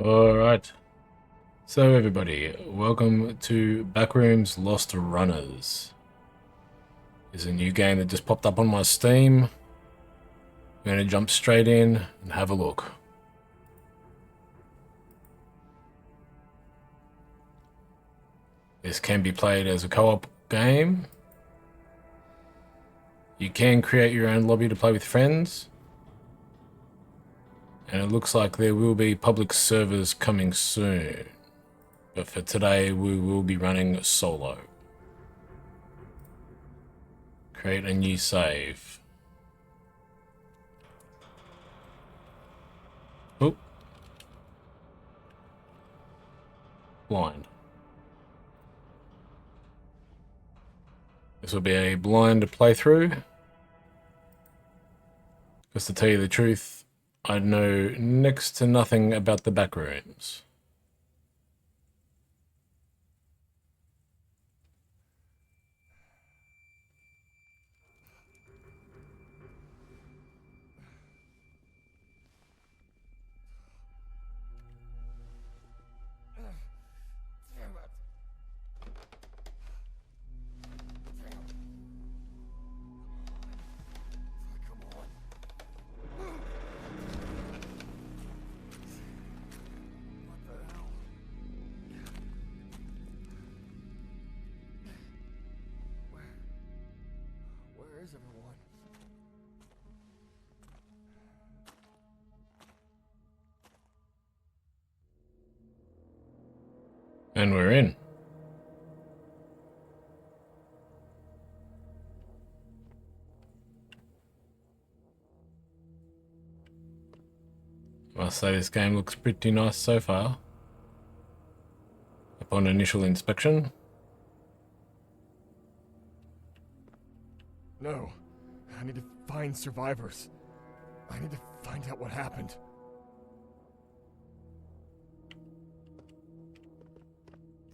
Alright, so everybody, welcome to Backrooms Lost Runners. It's a new game that just popped up on my Steam. I'm going to jump straight in and have a look. This can be played as a co-op game. You can create your own lobby to play with friends. And it looks like there will be public servers coming soon. But for today, we will be running solo. Create a new save. Oop. Blind. This will be a blind playthrough. Because to tell you the truth, I know next to nothing about the Backrooms. Where is everyone? And we're in. I must say this game looks pretty nice so far. Upon initial inspection. No. I need to find survivors. I need to find out what happened.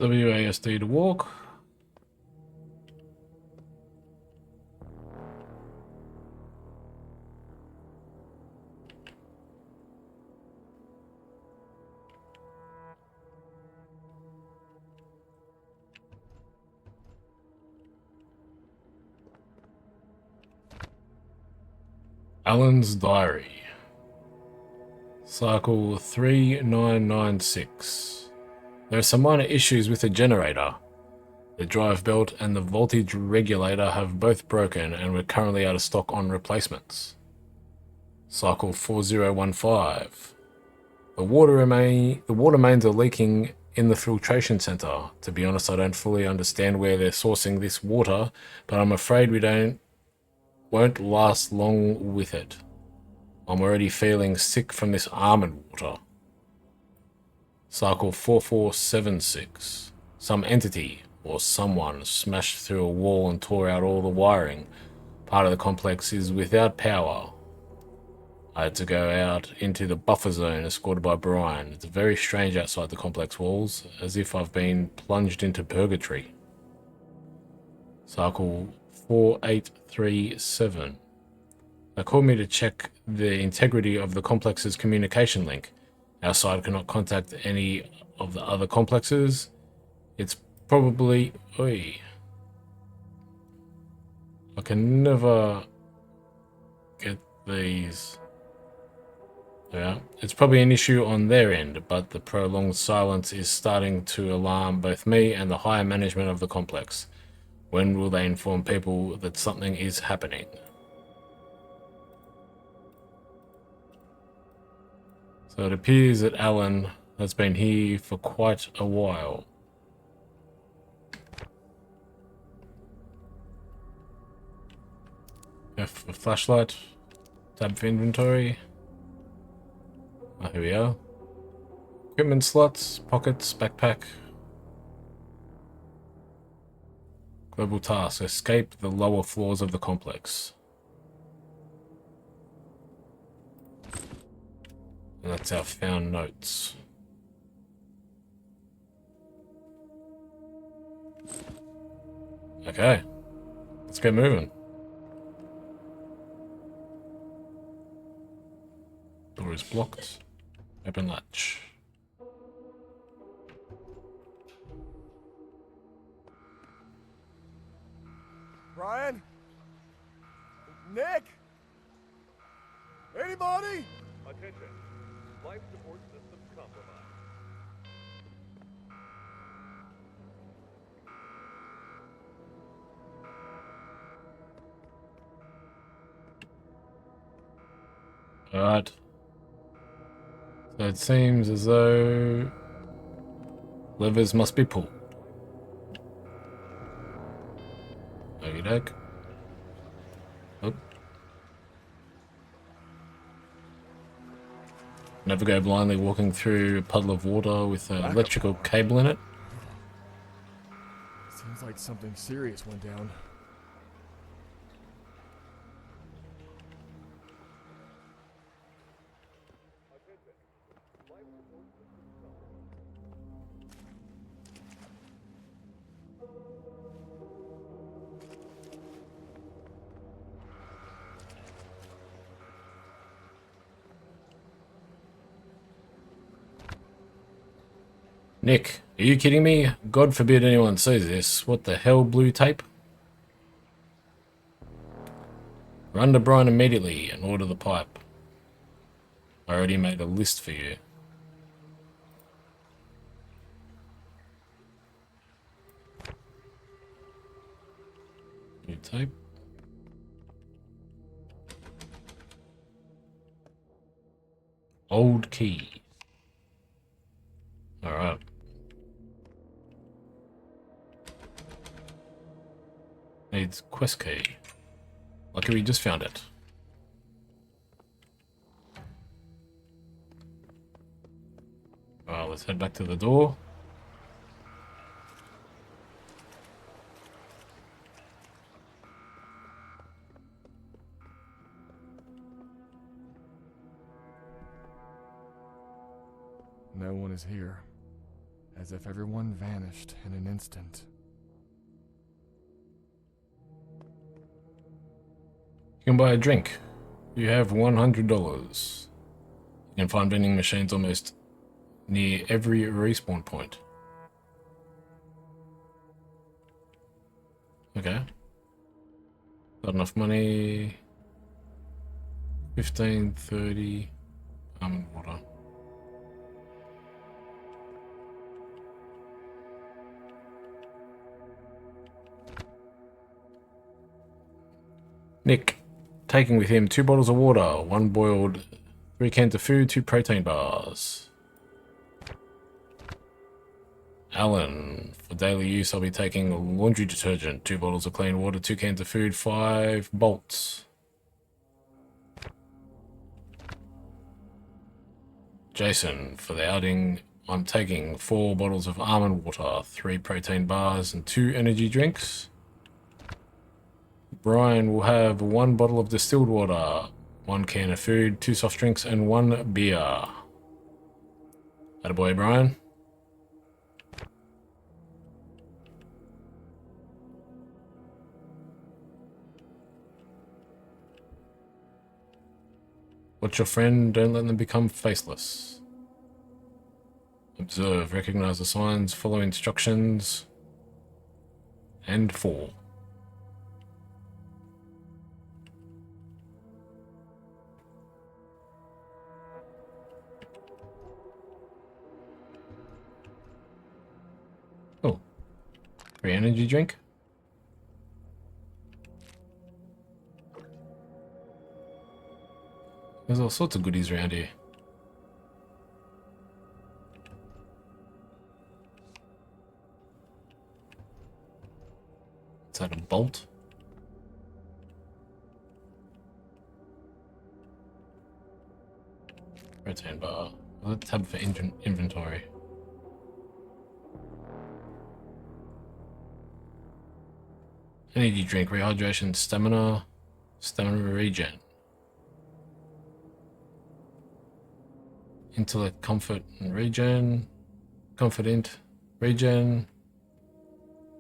WASD to walk. Alan's Diary. Cycle 3996. There are some minor issues with the generator. The drive belt and the voltage regulator have both broken and we're currently out of stock on replacements. Cycle 4015. The water mains are leaking in the filtration center. To be honest, I don't fully understand where they're sourcing this water, but I'm afraid we won't last long with it. I'm already feeling sick from this almond water. Cycle 4476. Some entity or someone smashed through a wall and tore out all the wiring. Part of the complex is without power. I had to go out into the buffer zone escorted by Brian. It's very strange outside the complex walls, as if I've been plunged into purgatory. Cycle 4837. They called me to check the integrity of the complex's communication link. Our side cannot contact any of the other complexes. It's probably... Oi. I can never get these... Yeah, it's probably an issue on their end, but the prolonged silence is starting to alarm both me and the higher management of the complex. When will they inform people that something is happening? So it appears that Alan has been here for quite a while. F for flashlight, tab for inventory. Oh, here we are. Equipment slots, pockets, backpack. Global task, escape the lower floors of the complex. And that's our found notes. Okay, let's get moving. Door is blocked. Open latch. Brian? Nick? Anybody? Attention. Life support systems compromised. Alright. So it seems as though levers must be pulled. Okey doke. Oh. Never go blindly walking through a puddle of water with an electrical cable in it. Seems like something serious went down. Nick, are you kidding me? God forbid anyone sees this. What the hell, blue tape? Run to Brian immediately and order the pipe. I already made a list for you. Blue tape. Old key. Alright. Needs quest key. Lucky we just found it. Alright, let's head back to the door. No one is here. As if everyone vanished in an instant. You can buy a drink. You have $100. You can find vending machines almost near every respawn point. Okay. Got enough money. 15, 30. Water. Nick, taking with him 2 bottles of water, 1 boiled, 3 cans of food, 2 protein bars. Alan, for daily use I'll be taking laundry detergent, 2 bottles of clean water, 2 cans of food, 5 bolts. Jason, for the outing I'm taking 4 bottles of almond water, 3 protein bars and 2 energy drinks. Brian will have 1 bottle of distilled water, 1 can of food, 2 soft drinks, and 1 beer. Attaboy, Brian. Watch your friend, don't let them become faceless. Observe, recognize the signs, follow instructions, and fall. Oh, free energy drink. There's all sorts of goodies around here. Is that a bolt? Protein bar. Let's tab for inventory. Energy drink, rehydration, stamina regen. Intellect, comfort, and regen. Comfort int, regen.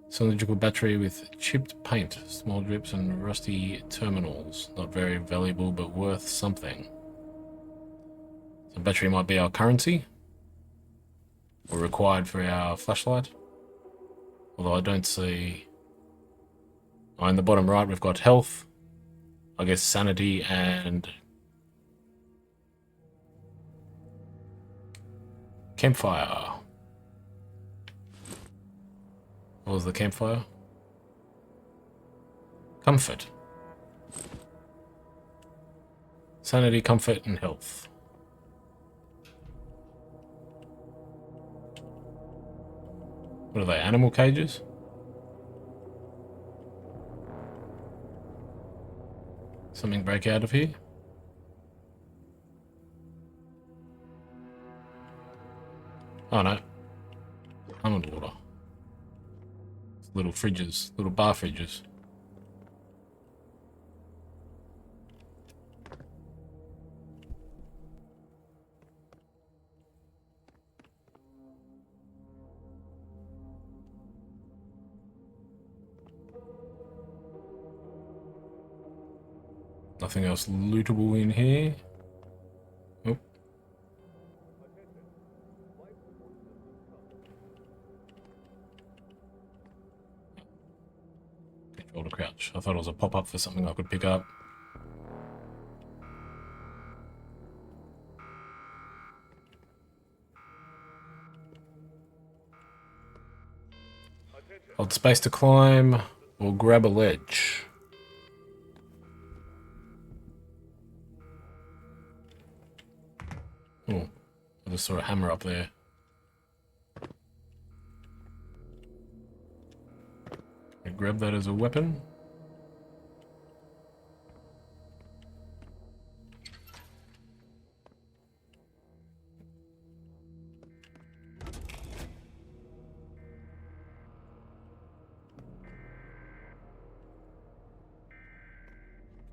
Cylindrical battery with chipped paint, small drips and rusty terminals. Not very valuable, but worth something. The battery might be our currency, or required for our flashlight. Although I don't see... On the bottom right, we've got health, I guess sanity, and campfire. What was the campfire? Comfort. Sanity, comfort, and health. What are they, animal cages? Something break out of here? Oh no. Almond water. Little fridges, little bar fridges. Nothing else lootable in here. Oh. Control to crouch. I thought it was a pop-up for something I could pick up. Hold space to climb or grab a ledge. Oh, I just saw a hammer up there. I grab that as a weapon.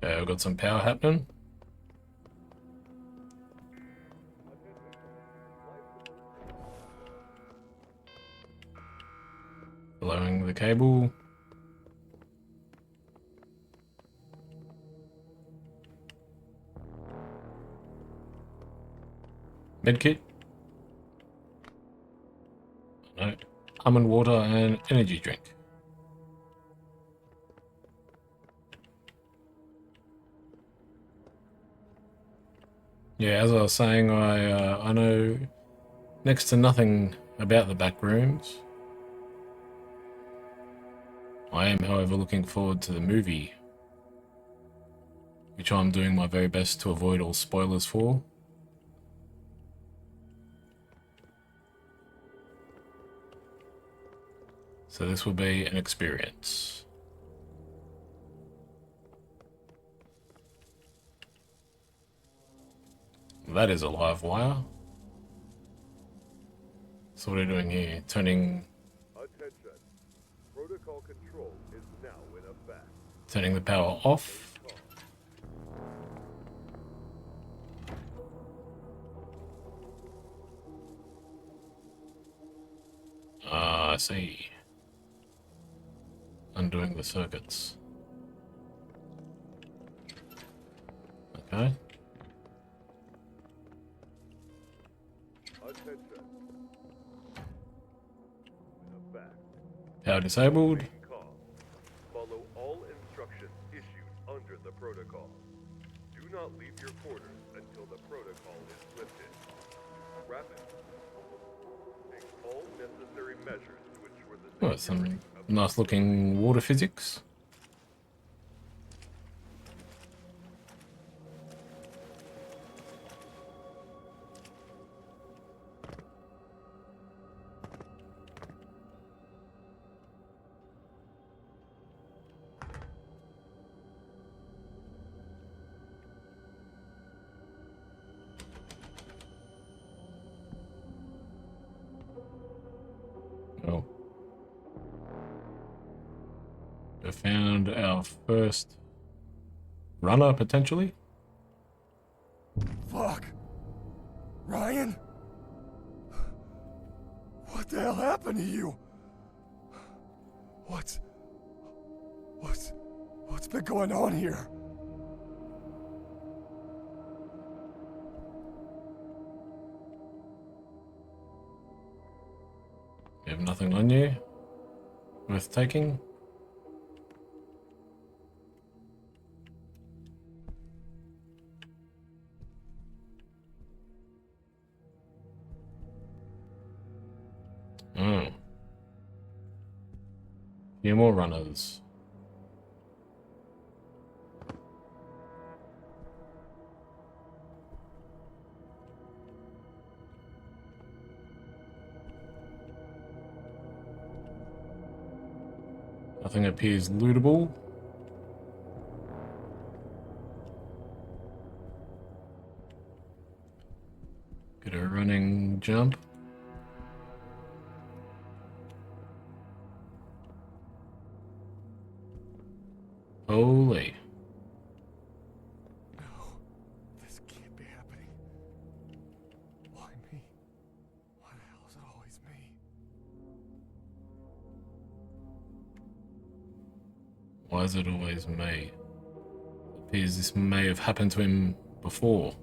Okay, I've got some power happening. Blowing the cable. Medkit. No. Almond water and energy drink. Yeah, as I was saying, I know next to nothing about the Backrooms. I am, however, looking forward to the movie, which I'm doing my very best to avoid all spoilers for. So this will be an experience. That is a live wire. So what are we doing here? Turning Attention. Protocol control is now in effect. the power off. I see. Undoing the circuits. Okay. Attention. In effect. Power disabled. Being calm. Follow all instructions issued under the protocol. Do not leave your quarters until the protocol is lifted. Rapid. Take all necessary measures to ensure the Oh, security some of the nice looking water physics. Oh. We found our first runner, potentially. Fuck. Ryan? What the hell happened to you? What's been going on here? You have nothing on you worth taking. Few more runners. Nothing appears lootable. Get a running jump. Holy. No, this can't be happening. Why me? Why the hell is it always me? Why is it always me? Appears this may have happened to him before.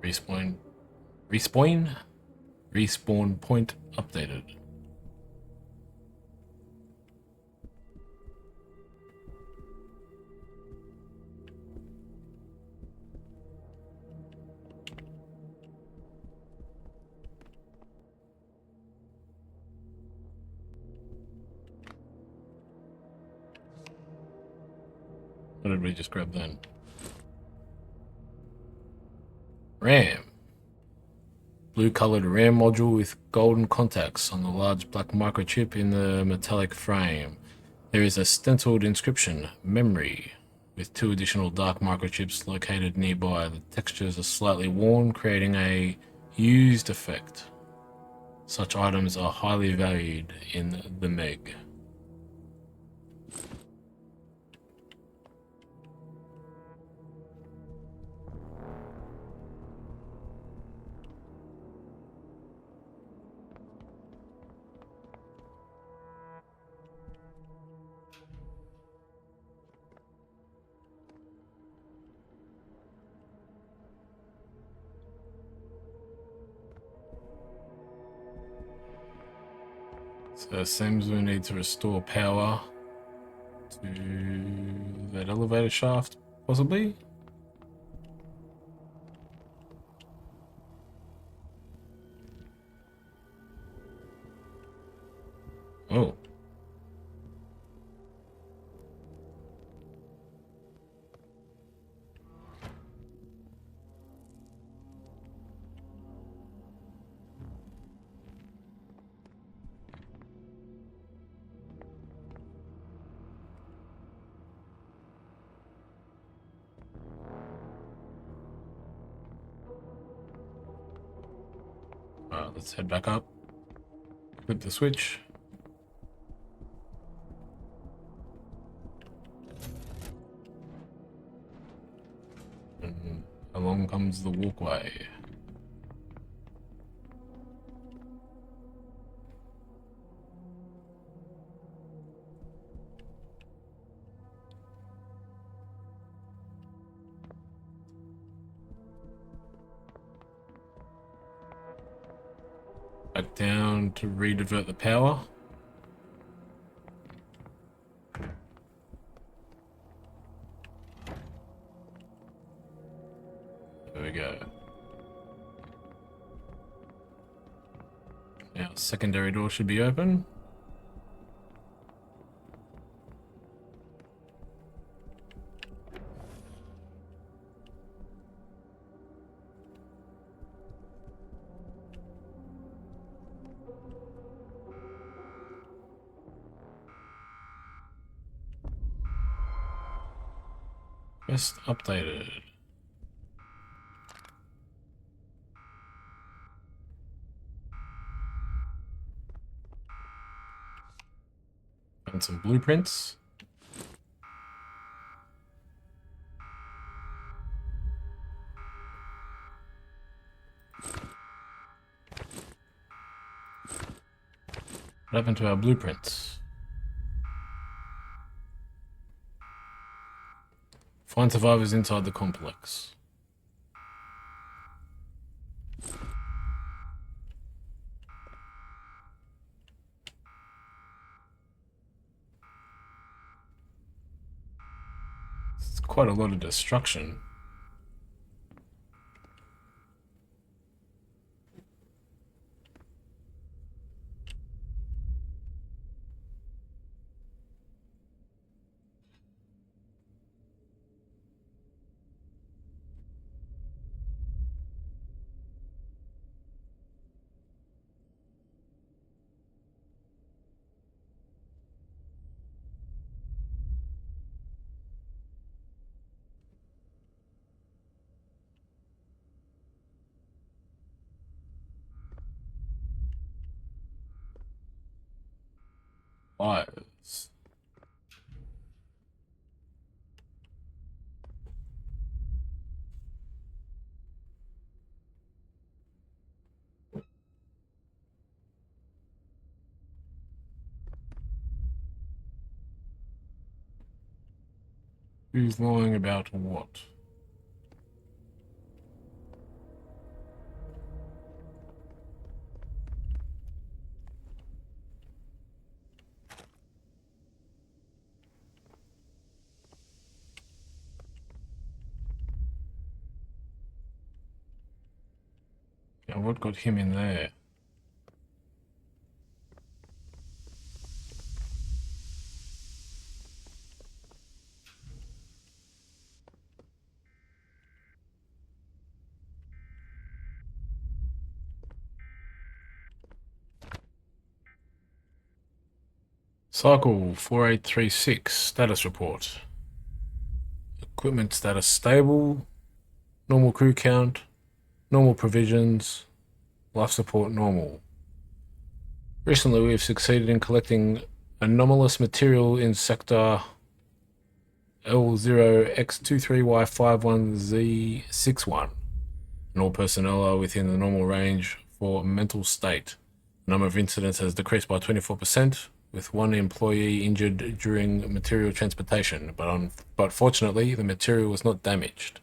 Respawn. Respawn? Respawn point updated. What did we just grab then? RAM. Blue colored RAM module with golden contacts on the large black microchip in the metallic frame. There is a stenciled inscription, memory, with 2 additional dark microchips located nearby. The textures are slightly worn, creating a used effect. Such items are highly valued in the M.E.G. So it seems we need to restore power to that elevator shaft, possibly? Oh. Let's head back up. Flip the switch. And along comes the walkway. Back down to redivert the power. There we go. Now, secondary door should be open. Quest updated. And some blueprints. What happened to our blueprints? Find survivors inside the complex. quite a lot of destruction. Fires. Who's lying about what? Yeah, what got him in there? Cycle 4836, status report. Equipment status stable, normal crew count, normal provisions, life support normal. Recently, we have succeeded in collecting anomalous material in sector L0X23Y51Z61, and all personnel are within the normal range for mental state. The number of incidents has decreased by 24%, with one employee injured during material transportation, but fortunately, the material was not damaged.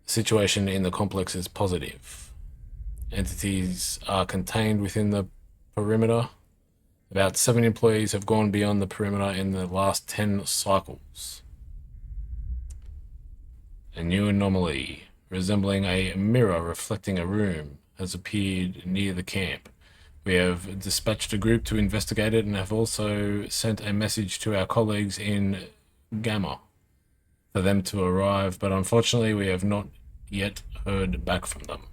The situation in the complex is positive. Entities are contained within the perimeter. About 7 employees have gone beyond the perimeter in the last 10 cycles. A new anomaly, resembling a mirror reflecting a room, has appeared near the camp. We have dispatched a group to investigate it and have also sent a message to our colleagues in Gamma for them to arrive, but unfortunately we have not yet heard back from them.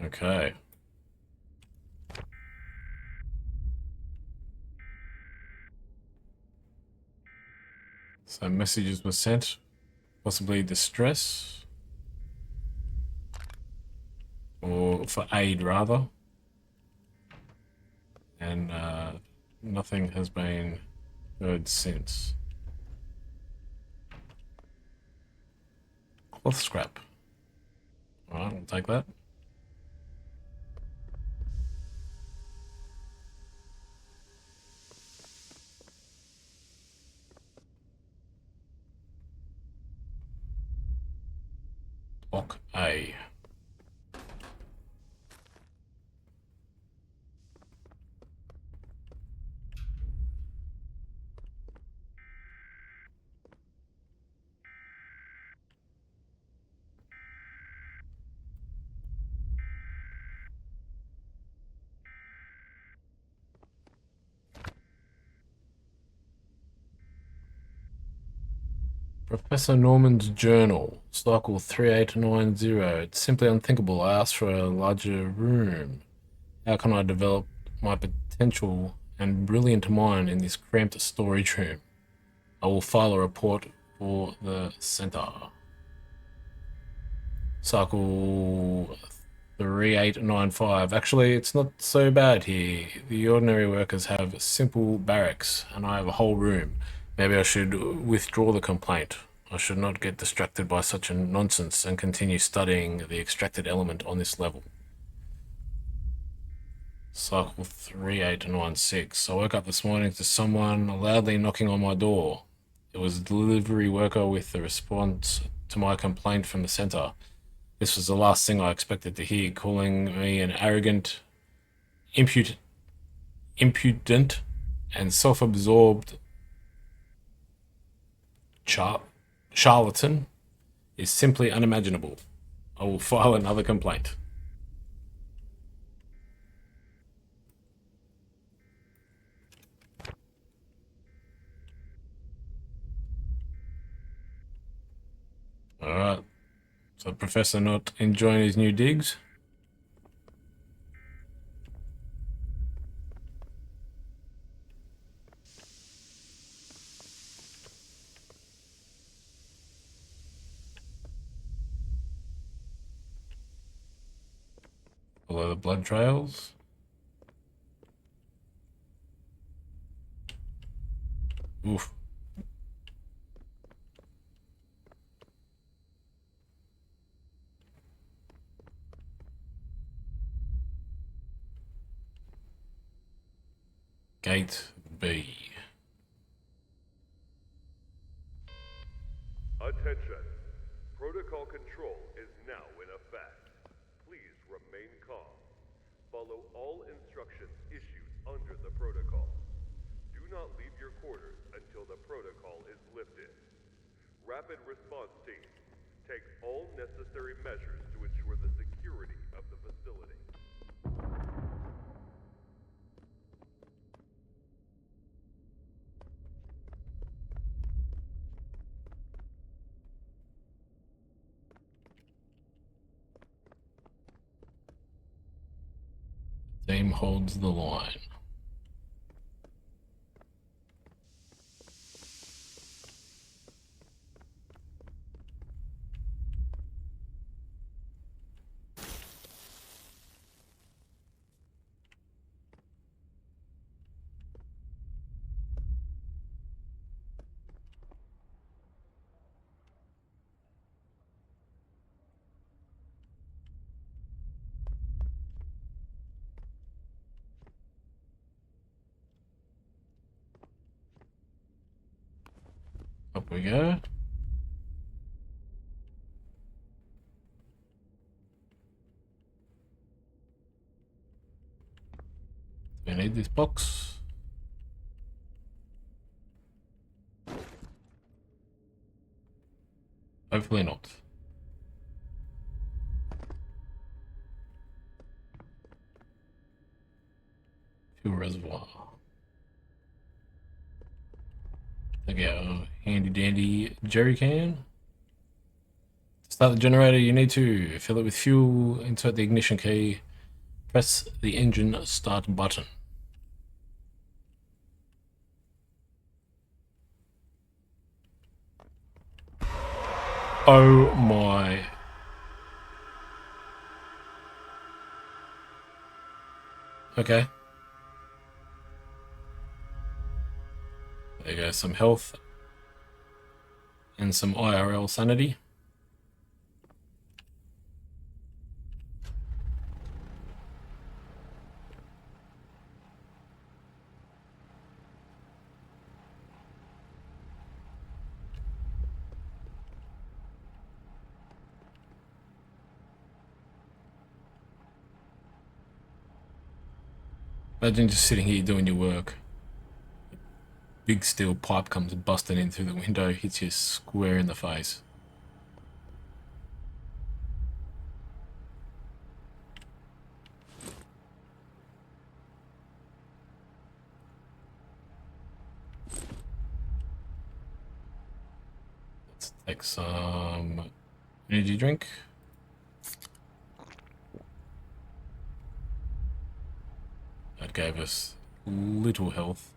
Okay. So messages were sent, possibly distress, or for aid rather, and nothing has been heard since. Cloth scrap. Alright, we'll take that. Block A. Professor Norman's journal, cycle 3890. It's simply unthinkable. I asked for a larger room. How can I develop my potential and brilliant mind in this cramped storage room? I will file a report for the center. Cycle 3895. Actually, it's not so bad here. The ordinary workers have simple barracks, and I have a whole room. Maybe I should withdraw the complaint. I should not get distracted by such a nonsense and continue studying the extracted element on this level. Cycle 3896. I woke up this morning to someone loudly knocking on my door. It was a delivery worker with the response to my complaint from the center. This was the last thing I expected to hear, calling me an arrogant, impudent and self-absorbed charlatan is simply unimaginable. I will file another complaint. Alright. So Professor not enjoying his new digs? Follow the blood trails. Oof. Gate B. Attention. Protocol control is now in effect. Please remain calm. Follow all instructions issued under the protocol. Do not leave your quarters until the protocol is lifted. Rapid response team, take all necessary measures to ensure the security of the facility. Team holds the line. Up we go. We need this box. Hopefully not. Fuel reservoir. There we go. Handy dandy jerry can. To start the generator, you need to fill it with fuel, insert the ignition key, press the engine start button. Oh my. Okay. There you go, some health and some IRL sanity. Imagine just sitting here doing your work. Big steel pipe comes busting in through the window, hits you square in the face. Let's take some energy drink. That gave us little health.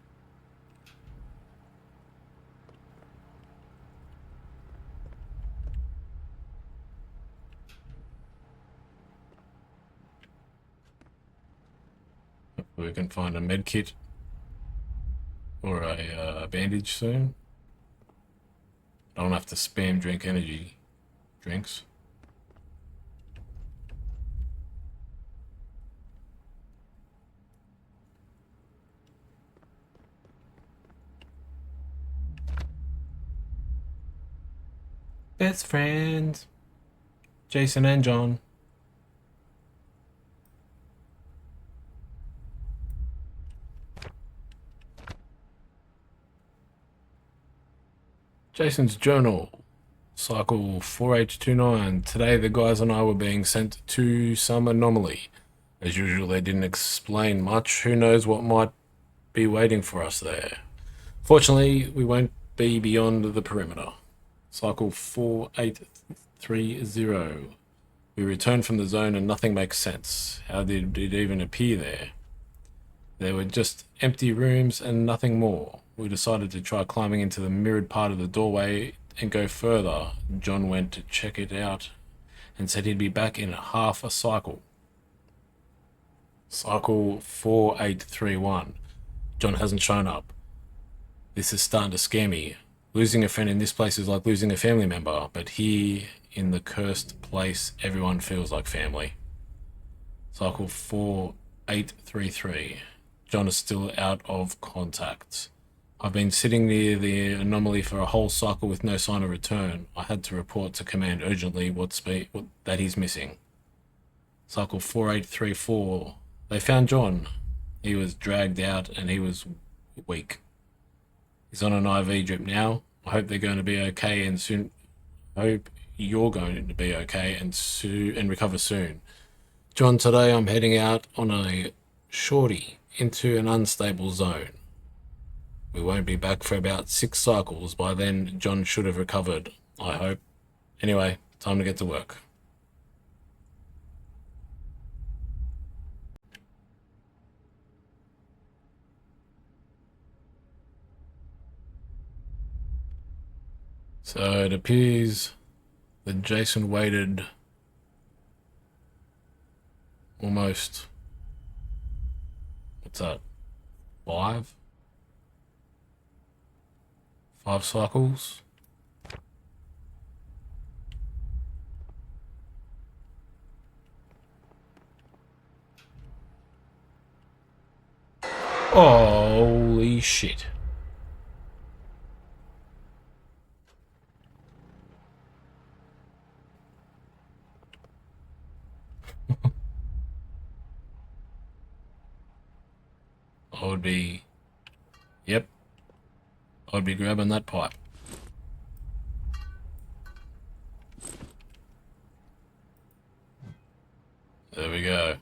We can find a med kit or a bandage soon. I don't have to spam drink energy drinks. Best friends, Jason and John. Jason's journal. Cycle 4829. Today the guys and I were being sent to some anomaly. As usual, they didn't explain much. Who knows what might be waiting for us there. Fortunately, we won't be beyond the perimeter. Cycle 4830. We return from the zone and nothing makes sense. How did it even appear there? There were just empty rooms and nothing more. We decided to try climbing into the mirrored part of the doorway and go further. John went to check it out and said he'd be back in half a cycle. Cycle 4831. John hasn't shown up. This is starting to scare me. Losing a friend in this place is like losing a family member, but here in the cursed place, everyone feels like family. Cycle 4833. John is still out of contact. I've been sitting near the anomaly for a whole cycle with no sign of return. I had to report to command urgently that he's missing. Cycle 4834. They found John. He was dragged out and he was weak. He's on an IV drip now. I hope they're going to be okay and soon. I hope you're going to be okay and recover soon. John, today I'm heading out on a shorty into an unstable zone. We won't be back for about 6 cycles. By then, John should have recovered, I hope. Anyway, time to get to work. So it appears that Jason waited almost, what's that, 5 cycles? Holy shit. I would be, yep, I'd be grabbing that pipe. There we go.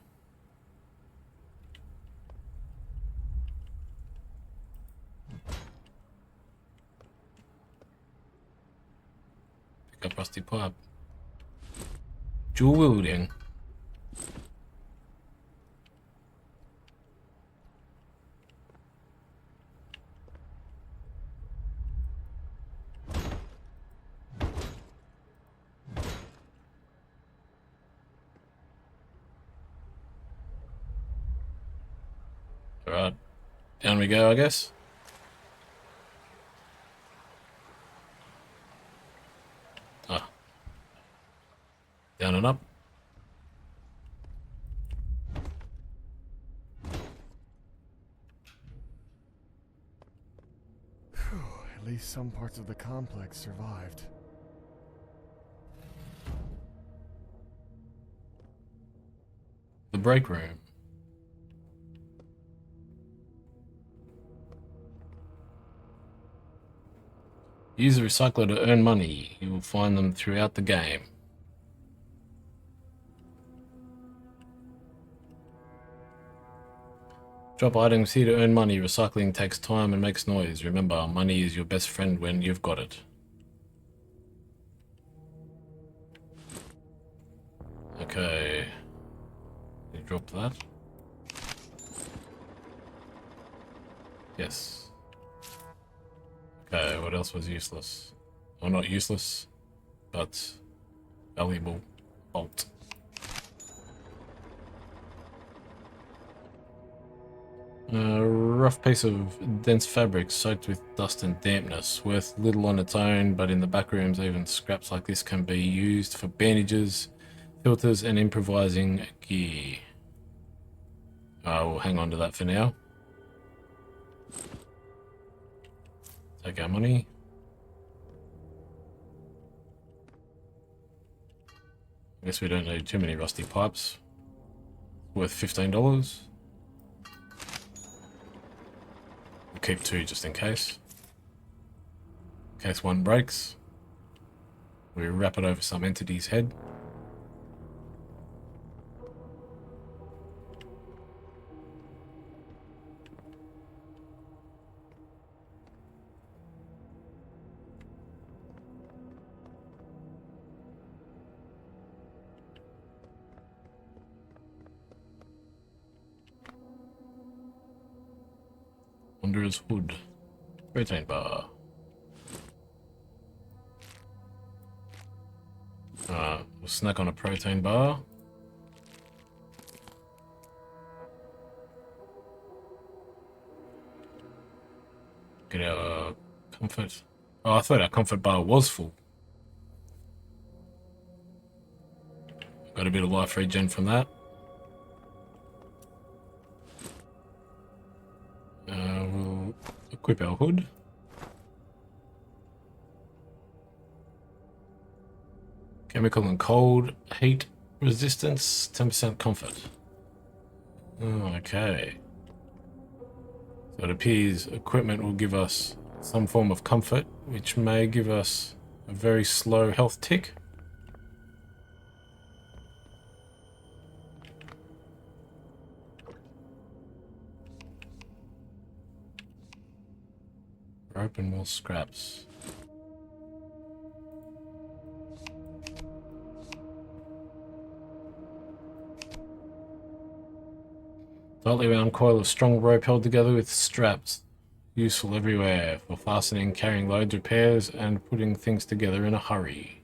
Pick up rusty pipe. Dual wielding. Alright, down we go, I guess. Ah. Down and up. At least some parts of the complex survived. The break room. Use the recycler to earn money. You will find them throughout the game. Drop items here to earn money. Recycling takes time and makes noise. Remember, money is your best friend when you've got it. Okay. You drop that? Yes. Okay, what else was useless? Well, not useless, but valuable. Bolt. A rough piece of dense fabric soaked with dust and dampness, worth little on its own, but in the back rooms even scraps like this can be used for bandages, filters and improvising gear. We'll hang on to that for now. Take our money. I guess we don't need too many rusty pipes. Worth $15. We'll keep 2 just in case. In case one breaks, we wrap it over some entity's head. Under his hood. Protein bar. We'll snack on a protein bar. Get our comfort. Oh, I thought our comfort bar was full. Got a bit of life regen from that. We'll equip our hood. Chemical and cold, heat resistance, 10% comfort. Okay. So it appears equipment will give us some form of comfort, which may give us a very slow health tick. Rope and more scraps. Tightly round coil of strong rope held together with straps. Useful everywhere for fastening, carrying loads, repairs, and putting things together in a hurry.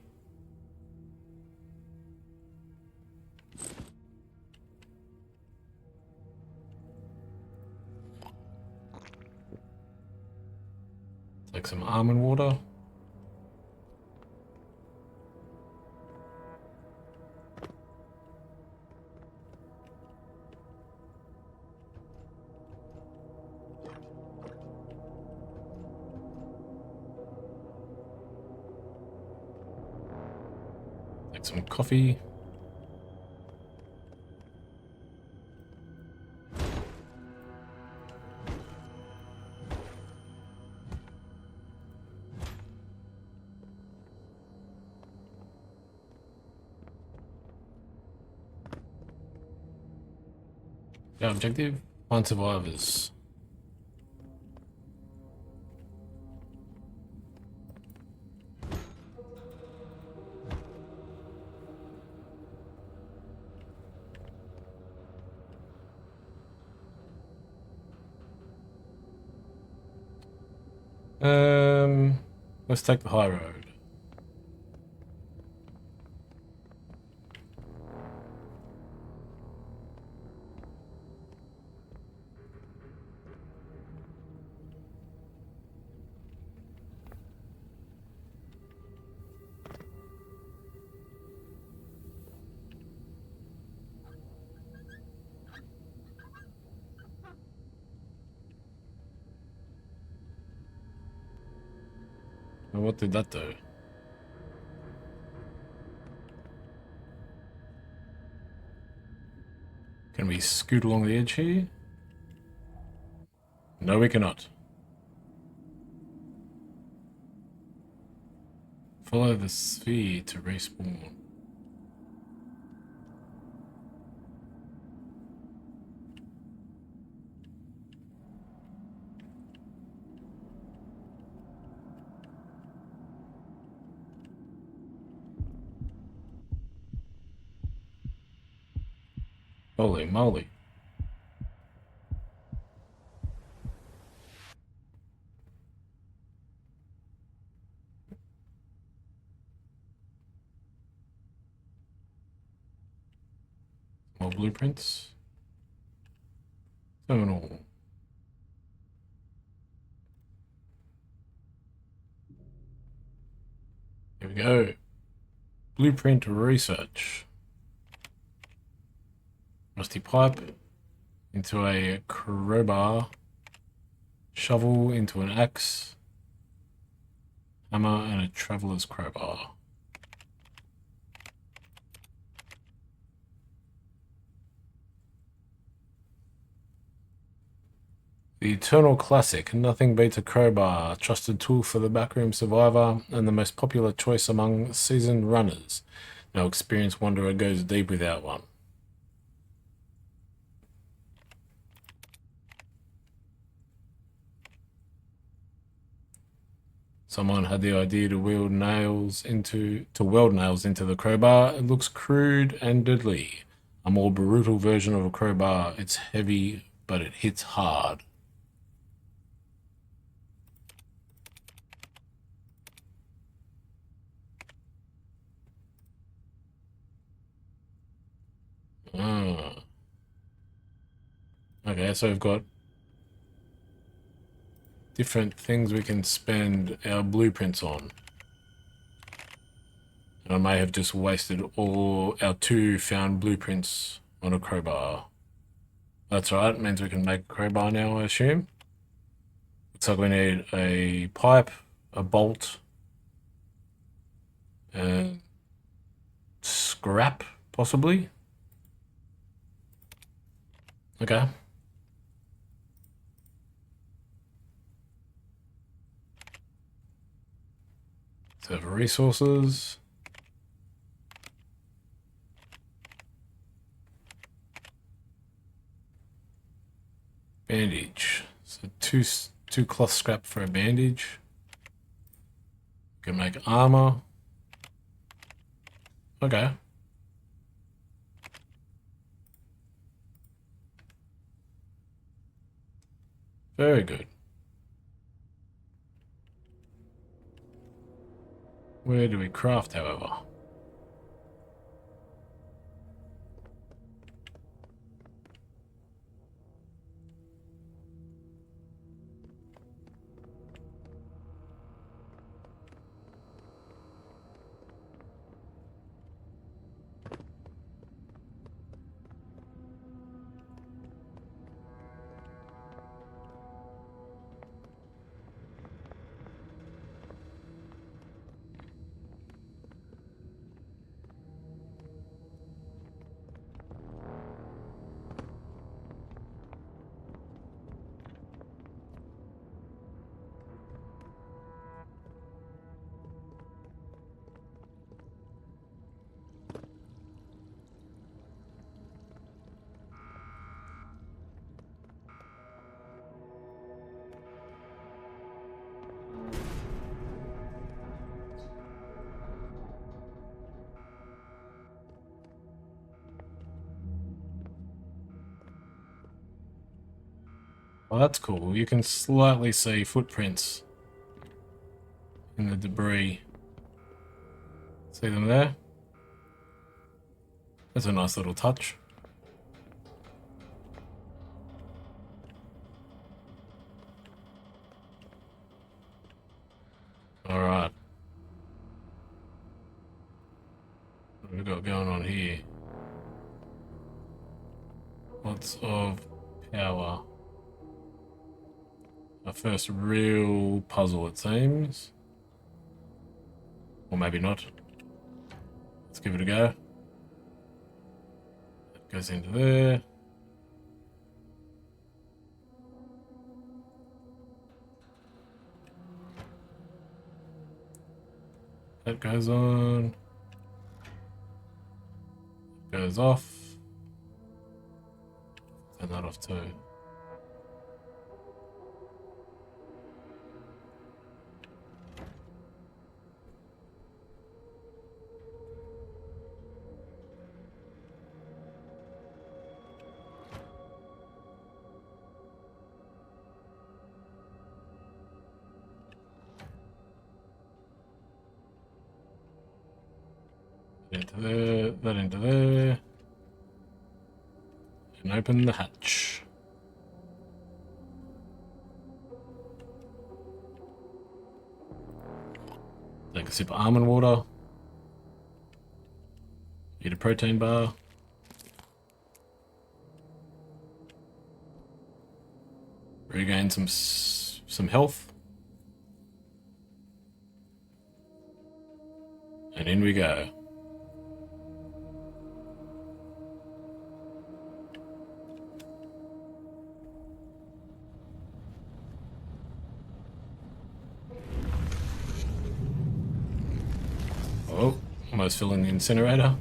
Take some almond water. Take some coffee. Yeah, objective, find survivors. Let's take the high road. Well, what did that do? Can we scoot along the edge here? No, we cannot. Follow the sphere to respawn. Holy moly. More blueprints. Terminal. Here we go. Blueprint research. Rusty pipe into a crowbar. Shovel into an axe. Hammer and a traveler's crowbar. The eternal classic, nothing beats a crowbar, trusted tool for the backroom survivor, and the most popular choice among seasoned runners. No experienced wanderer goes deep without one. Someone had the idea to weld nails into the crowbar. It looks crude and deadly. A more brutal version of a crowbar. It's heavy, but it hits hard. Ah. Okay, so we've got different things we can spend our blueprints on. And I may have just wasted all our 2 found blueprints on a crowbar. That's right, it means we can make a crowbar now, I assume. Looks like we need a pipe, a bolt, and scrap, possibly. Okay. So for resources. Bandage. So two cloth scrap for a bandage. Can make armor. Okay. Very good. Where do we craft, however? Well, that's cool. You can slightly see footprints in the debris. See them there? That's a nice little touch. Alright. What have we got going on here? Lots of power. Our first real puzzle, it seems. Or maybe not. Let's give it a go. That goes into there. That goes on. Goes off. Turn that off too. Into there, that into there. And open the hatch. Take a sip of almond water. Eat a protein bar. Regain some health. And in we go. Oh, almost filling the incinerator.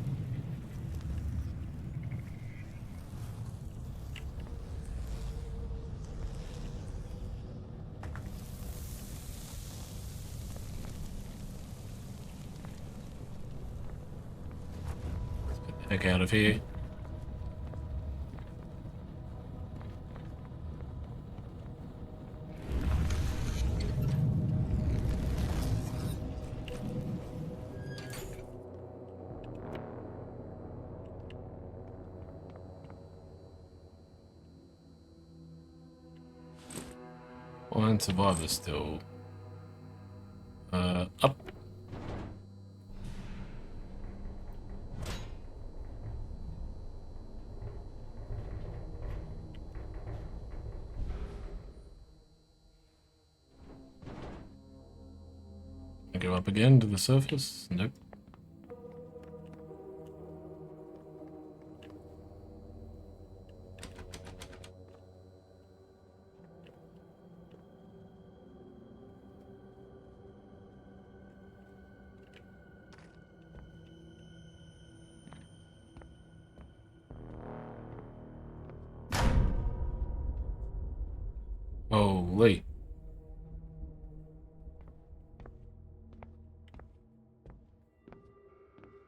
Let's get the heck out of here. One survivor still. Up. Go up again to the surface. Nope. Holy.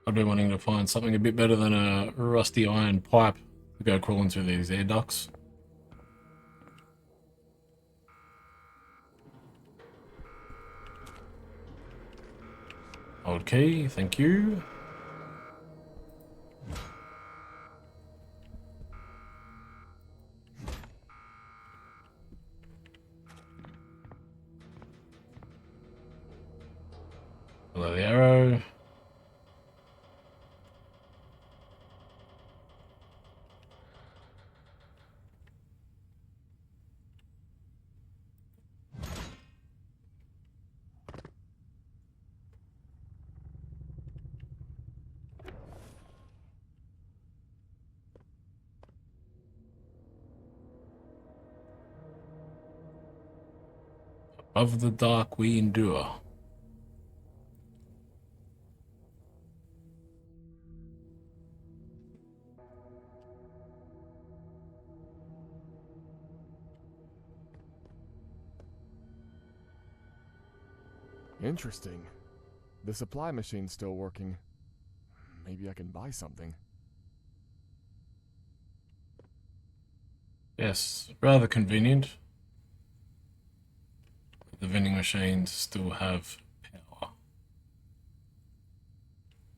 I've been wanting to find something a bit better than a rusty iron pipe to go crawling through these air ducts. Old key, thank you. Below the arrow. Of the dark we endure. Interesting. The supply machine's still working. Maybe I can buy something. Yes, rather convenient. The vending machines still have power.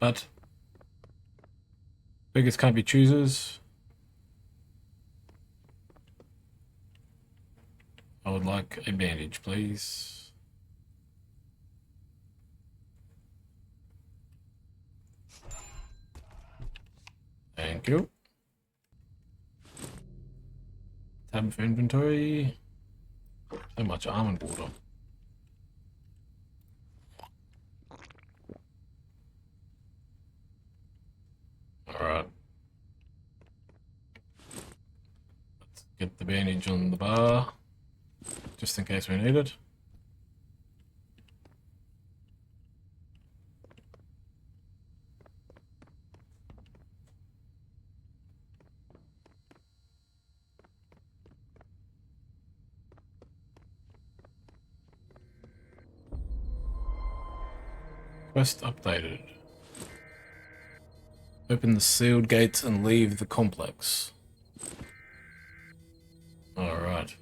But beggars can't be choosers. I would like a bandage, please. Thank you. Tab for inventory. So much almond water. Alright. Let's get the bandage on the bar, just in case we need it. Quest updated. Open the sealed gates and leave the complex. Alright.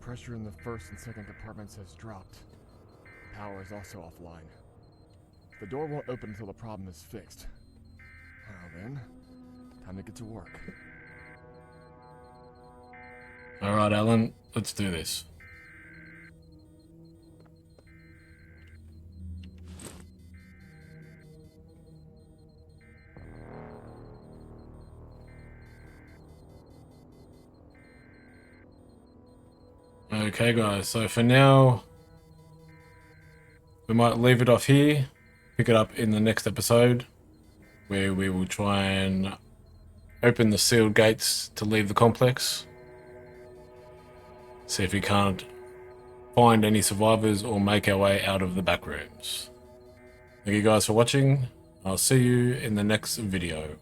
Pressure in the first and second compartments has dropped. Power is also offline. The door won't open until the problem is fixed. Well then, time to get to work. Alright, Alan, let's do this. Okay guys, so for now, we might leave it off here, pick it up in the next episode, where we will try and open the sealed gates to leave the complex. See if we can't find any survivors or make our way out of the back rooms. Thank you guys for watching. I'll see you in the next video.